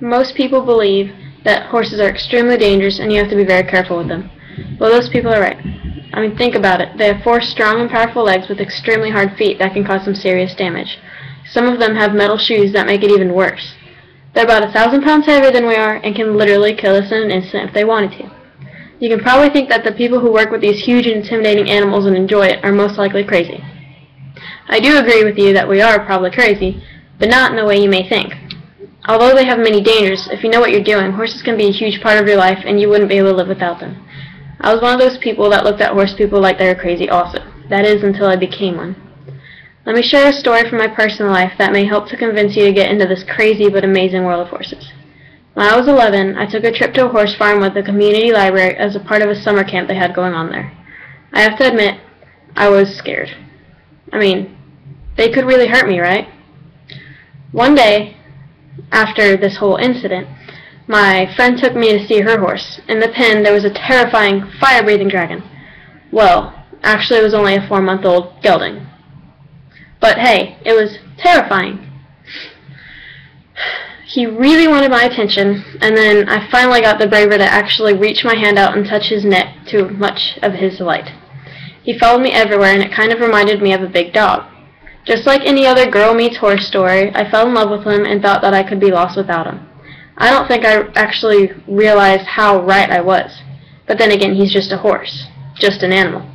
Most people believe that horses are extremely dangerous and you have to be very careful with them. Well, those people are right. I mean, think about it. They have 4 strong and powerful legs with extremely hard feet that can cause some serious damage. Some of them have metal shoes that make it even worse. They're about 1,000 pounds heavier than we are and can literally kill us in an instant if they wanted to. You can probably think that the people who work with these huge and intimidating animals and enjoy it are most likely crazy. I do agree with you that we are probably crazy, but not in the way you may think. Although they have many dangers, if you know what you're doing, horses can be a huge part of your life and you wouldn't be able to live without them. I was one of those people that looked at horse people like they were crazy also. That is, until I became one. Let me share a story from my personal life that may help to convince you to get into this crazy but amazing world of horses. When I was 11, I took a trip to a horse farm with the community library as a part of a summer camp they had going on there. I have to admit, I was scared. I mean, they could really hurt me, right? One day, after this whole incident, my friend took me to see her horse. In the pen, there was a terrifying, fire-breathing dragon. Well, actually it was only a 4-month-old gelding. But hey, it was terrifying. He really wanted my attention, and then I finally got the bravery to actually reach my hand out and touch his neck to much of his delight. He followed me everywhere, and it kind of reminded me of a big dog. Just like any other girl meets horse story, I fell in love with him and thought that I could be lost without him. I don't think I actually realized how right I was. But then again, he's just a horse, just an animal.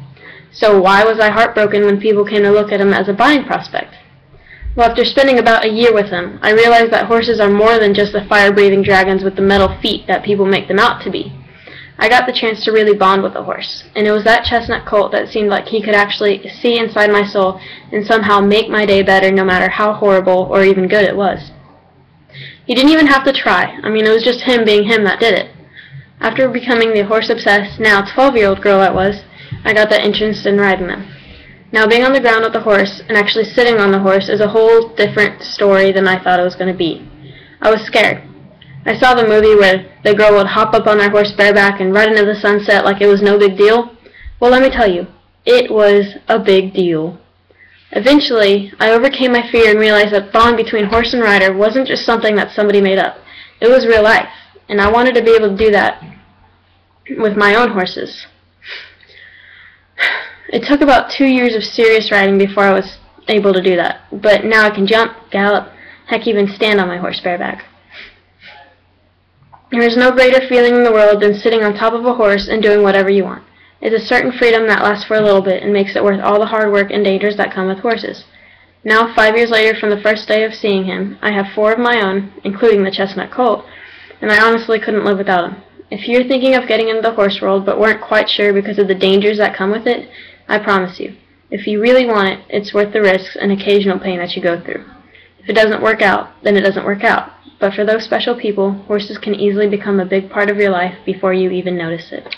So why was I heartbroken when people came to look at him as a buying prospect? Well, after spending about a year with him, I realized that horses are more than just the fire-breathing dragons with the metal feet that people make them out to be. I got the chance to really bond with a horse, and it was that chestnut colt that seemed like he could actually see inside my soul and somehow make my day better no matter how horrible or even good it was. He didn't even have to try. I mean, it was just him being him that did it. After becoming the horse-obsessed, now 12-year-old girl I was, I got that interest in riding them. Now, being on the ground with the horse and actually sitting on the horse is a whole different story than I thought it was going to be. I was scared. I saw the movie where the girl would hop up on their horse bareback and ride into the sunset like it was no big deal. Well, let me tell you, it was a big deal. Eventually, I overcame my fear and realized that bond between horse and rider wasn't just something that somebody made up. It was real life, and I wanted to be able to do that with my own horses. It took about 2 years of serious riding before I was able to do that, but now I can jump, gallop, heck, even stand on my horse bareback. There is no greater feeling in the world than sitting on top of a horse and doing whatever you want. It's a certain freedom that lasts for a little bit and makes it worth all the hard work and dangers that come with horses. Now, 5 years later from the first day of seeing him, I have 4 of my own, including the chestnut colt, and I honestly couldn't live without him. If you're thinking of getting into the horse world but weren't quite sure because of the dangers that come with it, I promise you, if you really want it, it's worth the risks and occasional pain that you go through. If it doesn't work out, then it doesn't work out. But for those special people, horses can easily become a big part of your life before you even notice it.